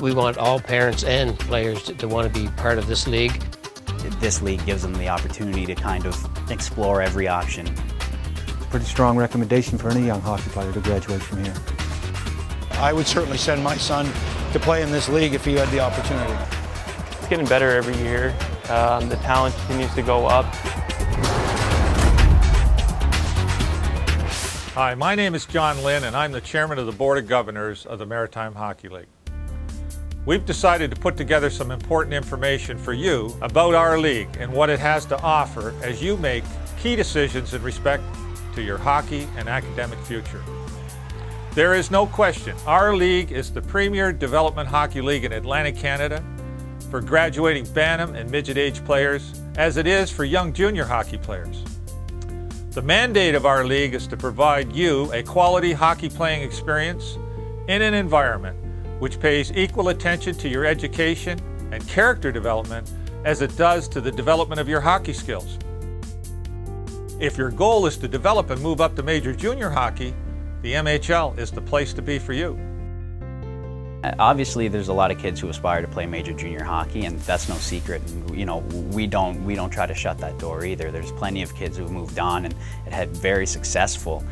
We want all parents and players to want to be part of this league. This league gives them the opportunity to kind of explore every option. It's a pretty strong recommendation for any young hockey player to graduate from here. I would certainly send my son to play in this league if he had the opportunity. It's getting better every year. The talent continues to go up. Hi, my name is John Lynn, and I'm the chairman of the Board of Governors of the Maritime Hockey League. We've decided to put together some important information for you about our league and what it has to offer as you make key decisions in respect to your hockey and academic future. There is no question, our league is the premier development hockey league in Atlantic Canada for graduating Bantam and midget age players, as it is for young junior hockey players. The mandate of our league is to provide you a quality hockey playing experience in an environment which pays equal attention to your education and character development as it does to the development of your hockey skills. If your goal is to develop and move up to major junior hockey, the MHL is the place to be for you. Obviously, there's a lot of kids who aspire to play major junior hockey, and that's no secret. And, you know, we don't try to shut that door either. There's plenty of kids who have moved on and had very successful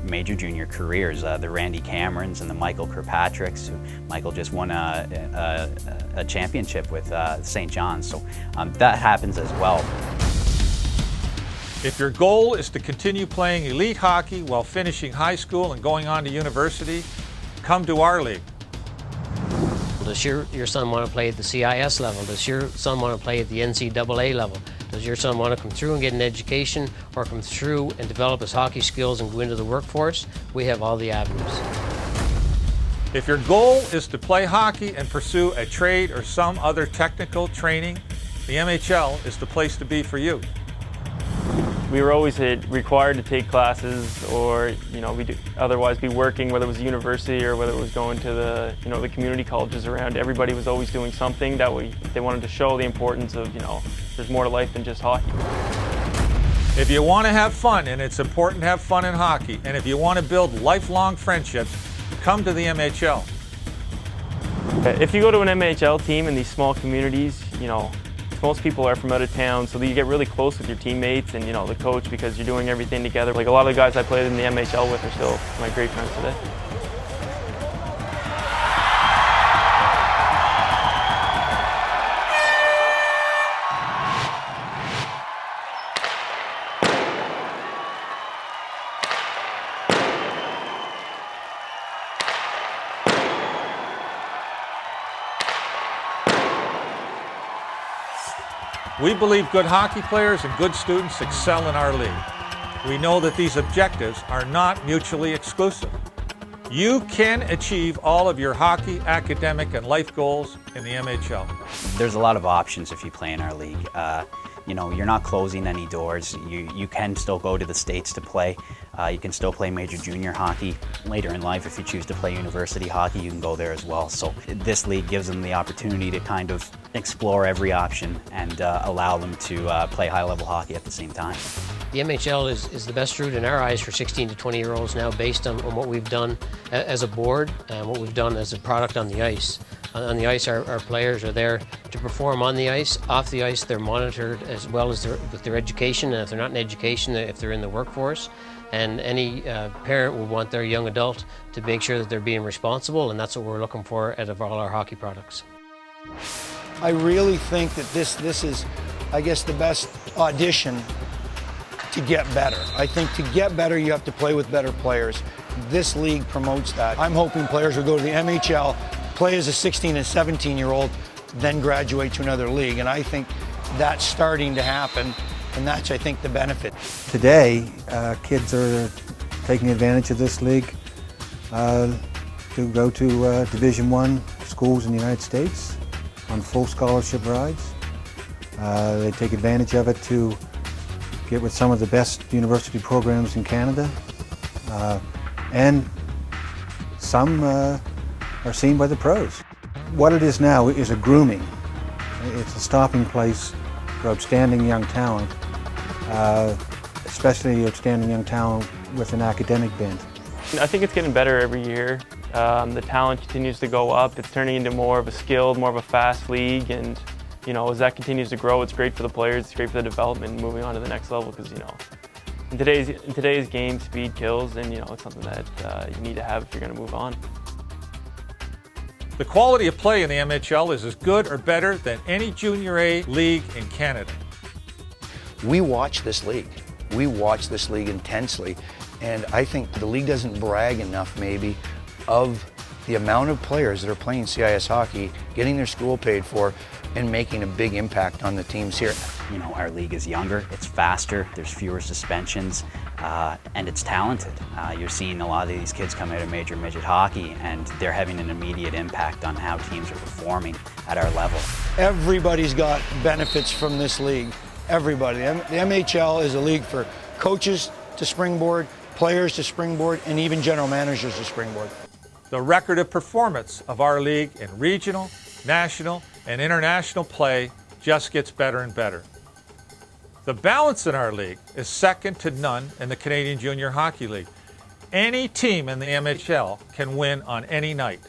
major junior careers. The Randy Camerons and the Michael Kirkpatricks. Michael just won a championship with St. John's, so that happens as well. If your goal is to continue playing elite hockey while finishing high school and going on to university, come to our league. Does your son want to play at the CIS level? Does your son want to play at the NCAA level? Does your son want to come through and get an education, or come through and develop his hockey skills and go into the workforce? We have all the avenues. If your goal is to play hockey and pursue a trade or some other technical training, the MHL is the place to be for you. We were always required to take classes, or we'd otherwise be working, whether it was university or whether it was going to the the community colleges around. Everybody was always doing something that they wanted to show the importance of there's more to life than just hockey. If you want to have fun, and it's important to have fun in hockey, and if you want to build lifelong friendships, come to the MHL. If you go to an MHL team in these small communities, most people are from out of town, so you get really close with your teammates and the coach, because you're doing everything together. Like a lot of the guys I played in the MHL with are still my great friends today. We believe good hockey players and good students excel in our league. We know that these objectives are not mutually exclusive. You can achieve all of your hockey, academic, and life goals in the MHL. There's a lot of options if you play in our league. You're not closing any doors. You can still go to the States to play. You can still play major junior hockey. Later in life, if you choose to play university hockey, you can go there as well. So this league gives them the opportunity to kind of explore every option and allow them to play high-level hockey at the same time. The MHL is the best route in our eyes for 16 to 20-year-olds now, based on what we've done as a board and what we've done as a product on the ice. On the ice, our players are there to perform on the ice. Off the ice, they're monitored as well as with their education, and if they're not in education, if they're in the workforce. And any parent would want their young adult to make sure that they're being responsible, and that's what we're looking for out of all our hockey products. I really think that this is, I guess, the best audition to get better. I think to get better, you have to play with better players. This league promotes that. I'm hoping players will go to the MHL, play as a 16 and 17-year-old, then graduate to another league. And I think that's starting to happen, and that's, I think, the benefit. Today, kids are taking advantage of this league to go to Division I schools in the United States on full scholarship rides. They take advantage of it to get with some of the best university programs in Canada, and some are seen by the pros. What it is now is a grooming. It's a stopping place for outstanding young talent, especially outstanding young talent with an academic bent. I think it's getting better every year. The talent continues to go up. It's turning into more of a skilled, more of a fast league, and as that continues to grow, it's great for the players, it's great for the development, and moving on to the next level. Because in today's game, speed kills, and it's something that you need to have if you're going to move on. The quality of play in the MHL is as good or better than any Junior A league in Canada. We watch this league. We watch this league intensely, and I think the league doesn't brag enough maybe of the amount of players that are playing CIS hockey, getting their school paid for, and making a big impact on the teams here. Our league is younger, it's faster, there's fewer suspensions, and it's talented. You're seeing a lot of these kids come out of major midget hockey, and they're having an immediate impact on how teams are performing at our level. Everybody's got benefits from this league. Everybody. The MHL is a league for coaches to springboard, players to springboard, and even general managers to springboard. The record of performance of our league in regional, national, and international play just gets better and better. The balance in our league is second to none in the Canadian Junior Hockey League. Any team in the MHL can win on any night.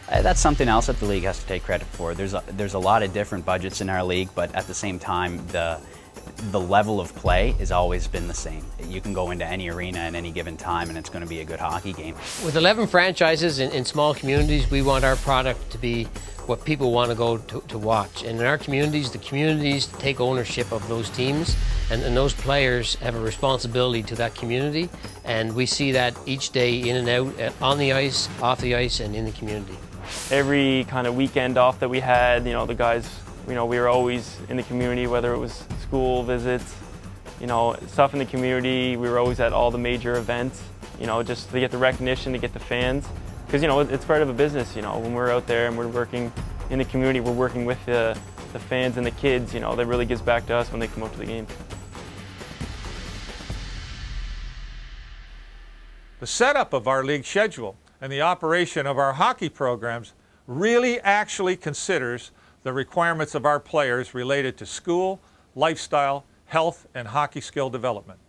That's something else that the league has to take credit for. There's a lot of different budgets in our league, but at the same time, the level of play has always been the same. You can go into any arena at any given time and it's going to be a good hockey game. With 11 franchises in small communities, we want our product to be what people want to go to watch. And in our communities, the communities take ownership of those teams, and those players have a responsibility to that community. And we see that each day in and out, on the ice, off the ice, and in the community. Every kind of weekend off that we had, the guys, we were always in the community, whether it was school visits, stuff in the community. We were always at all the major events, just to get the recognition, to get the fans. Because, it's part of a business, when we're out there and we're working in the community, we're working with the fans and the kids, that really gives back to us when they come out to the game. The setup of our league schedule and the operation of our hockey programs really actually considers the requirements of our players related to school, lifestyle, health, and hockey skill development.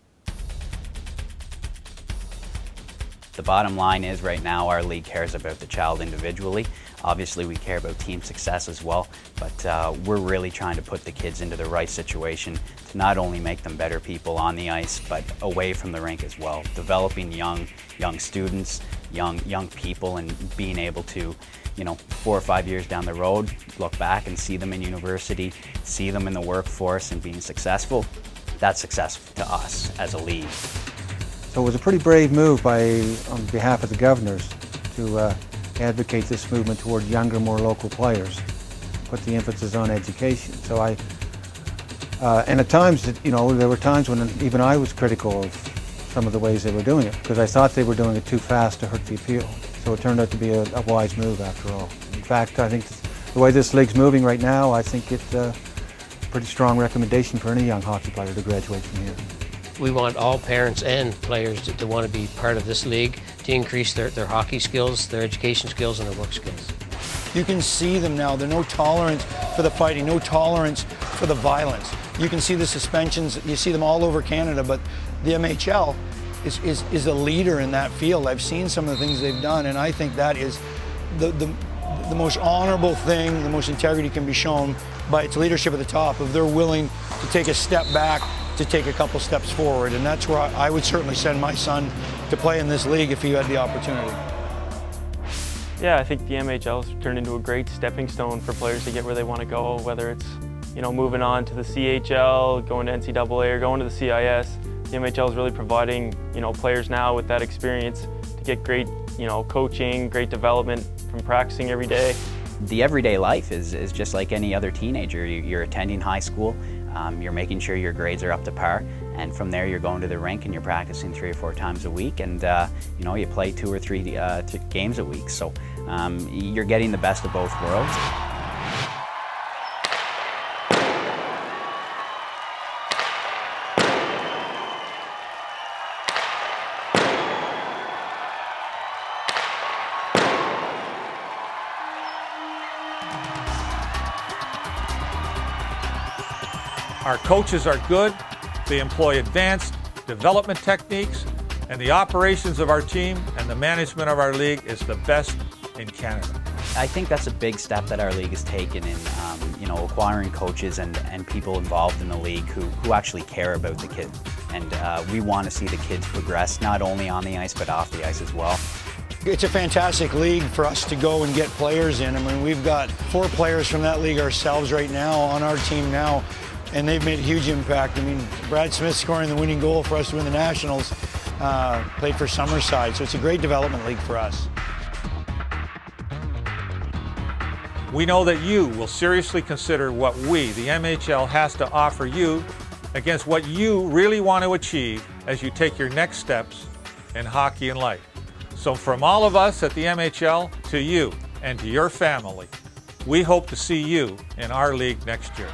The bottom line is right now our league cares about the child individually. Obviously we care about team success as well, but we're really trying to put the kids into the right situation to not only make them better people on the ice, but away from the rink as well. Developing young students, young people, and being able to, 4 or 5 years down the road, look back and see them in university, see them in the workforce and being successful. That's success to us as a league. So it was a pretty brave move on behalf of the governors to advocate this movement toward younger, more local players, put the emphasis on education. So and at times, there were times when even I was critical of some of the ways they were doing it, because I thought they were doing it too fast to hurt the appeal. So it turned out to be a wise move after all. In fact, I think the way this league's moving right now, I think it's a pretty strong recommendation for any young hockey player to graduate from here. We want all parents and players to want to be part of this league, to increase their hockey skills, their education skills, and their work skills. You can see them now. There's no tolerance for the fighting, no tolerance for the violence. You can see the suspensions. You see them all over Canada, but the MHL is a leader in that field. I've seen some of the things they've done, and I think that is the most honorable thing, the most integrity can be shown by its leadership at the top, if they're willing to take a step back to take a couple steps forward. And that's where I would certainly send my son to play in this league if he had the opportunity. Yeah, I think the MHL's turned into a great stepping stone for players to get where they want to go, whether it's moving on to the CHL, going to NCAA, or going to the CIS. The MHL is really providing players now with that experience to get great coaching, great development from practicing every day. The everyday life is just like any other teenager. You're attending high school, you're making sure your grades are up to par, and from there you're going to the rink and you're practicing 3 or 4 times a week, and you play 2 or 3 games a week. So you're getting the best of both worlds. Our coaches are good, they employ advanced development techniques, And the operations of our team and the management of our league is the best in Canada. I think that's a big step that our league has taken in acquiring coaches and people involved in the league who actually care about the kids. And we want to see the kids progress, not only on the ice, but off the ice as well. It's a fantastic league for us to go and get players in. I mean, we've got 4 players from that league ourselves right now on our team now, and they've made a huge impact. I mean, Brad Smith scoring the winning goal for us to win the Nationals, played for Summerside, so it's a great development league for us. We know that you will seriously consider what we, the MHL, has to offer you against what you really want to achieve as you take your next steps in hockey and life. So from all of us at the MHL to you and to your family, we hope to see you in our league next year.